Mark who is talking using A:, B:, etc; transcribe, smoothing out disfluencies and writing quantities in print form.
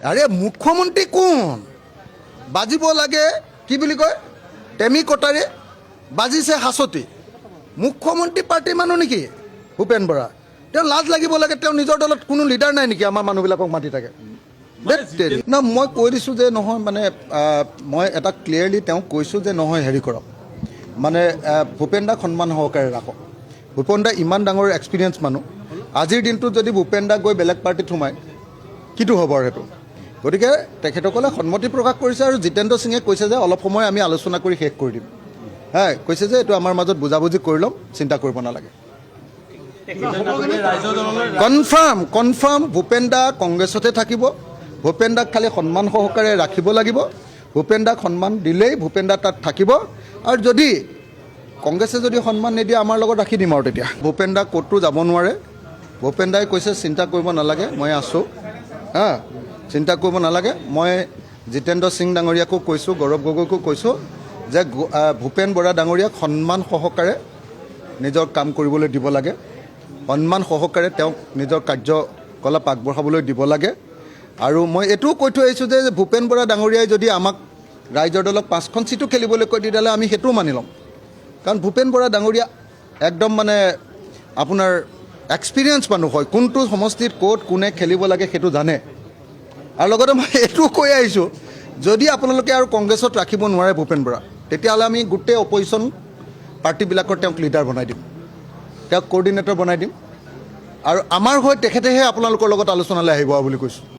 A: আৰে মুখ্যমন্ত্ৰী কোন বাজিব লাগে কি বুলি কয় টেমি কটাৰে বাজিছে হাঁচতি মুখ্যমন্ত্ৰী পাৰ্টিৰ মানুহ নেকি ভূপেন বৰা তেওঁ লাজ লাগিব লাগে তেওঁ নিজৰ দলত কোনো লিডাৰ নাই নেকি আমাৰ মানুহবিলাকক মাতি থাকে না মই কৈ দিছোঁ যে নহয় মানে মই এটা ক্লিয়াৰলি তেওঁক কৈছোঁ যে নহয় হেৰি কৰক মানে ভূপেন দাক সন্মান সহকাৰে ৰাখক ভূপেন দা ইমান ডাঙৰ এক্সপিৰিয়েঞ্চ মানুহ আজিৰ দিনটোত যদি ভূপেন দা গৈ বেলেগ পাৰ্টিত সোমায় কিটো হ'ব আৰু সেইটো গতিকে তেখেতসকলে সন্মতি প্ৰকাশ কৰিছে আৰু জিতেন্দ্ৰ সিঙে কৈছে যে অলপ সময় আমি আলোচনা কৰি শেষ কৰি দিম হয় কৈছে যে এইটো আমাৰ মাজত বুজাবুজি কৰি ল'ম চিন্তা কৰিব নালাগে কনফাৰ্ম ভূপেন দা কংগ্ৰেছতে থাকিব ভূপেন দাক খালি সন্মান সহকাৰে ৰাখিব লাগিব ভূপেন দাক সন্মান দিলেই ভূপেন দা তাত থাকিব আৰু যদি কংগ্ৰেছে যদি সন্মান নিদিয়ে আমাৰ লগত ৰাখি দিম আৰু তেতিয়া ভূপেন দা ক'তো যাব নোৱাৰে ভূপেন দাই কৈছে চিন্তা কৰিব নালাগে মই আছোঁ হা চিন্তা কৰিব নালাগে মই জিতেন্দ্ৰ সিং ডাঙৰীয়াকো কৈছোঁ গৌৰৱ গগৈকো কৈছোঁ যে ভূপেন বৰা ডাঙৰীয়াক সন্মান সহকাৰে নিজৰ কাম কৰিবলৈ দিব লাগে সন্মান সহকাৰে তেওঁক নিজৰ কাৰ্যকলাপ আগবঢ়াবলৈ দিব লাগে আৰু মই এইটোও কৈ থৈ আহিছোঁ যে ভূপেন বৰা ডাঙৰীয়াই যদি আমাক ৰাইজৰ দলক 5খন চিটো খেলিবলৈ কৈ তেতিয়াহ'লে আমি সেইটোও মানি ল'ম কাৰণ ভূপেন বৰা ডাঙৰীয়া একদম মানে আপোনাৰ এক্সপিৰিয়েঞ্চ মানুহ হয় কোনটো সমষ্টিত ক'ত কোনে খেলিব লাগে সেইটো জানে আৰু লগতে মই এইটোও কৈ আহিছোঁ যদি আপোনালোকে আৰু কংগ্ৰেছত ৰাখিব নোৱাৰে ভূপেন বৰা তেতিয়াহ'লে আমি গোটেই অপজিশ্যন পাৰ্টিবিলাকৰ তেওঁক লিডাৰ বনাই দিম তেওঁক কোঅৰ্ডিনেটৰ বনাই দিম আৰু আমাৰ হৈ তেখেতেহে আপোনালোকৰ লগত আলোচনালৈ আহিব বুলি কৈছোঁ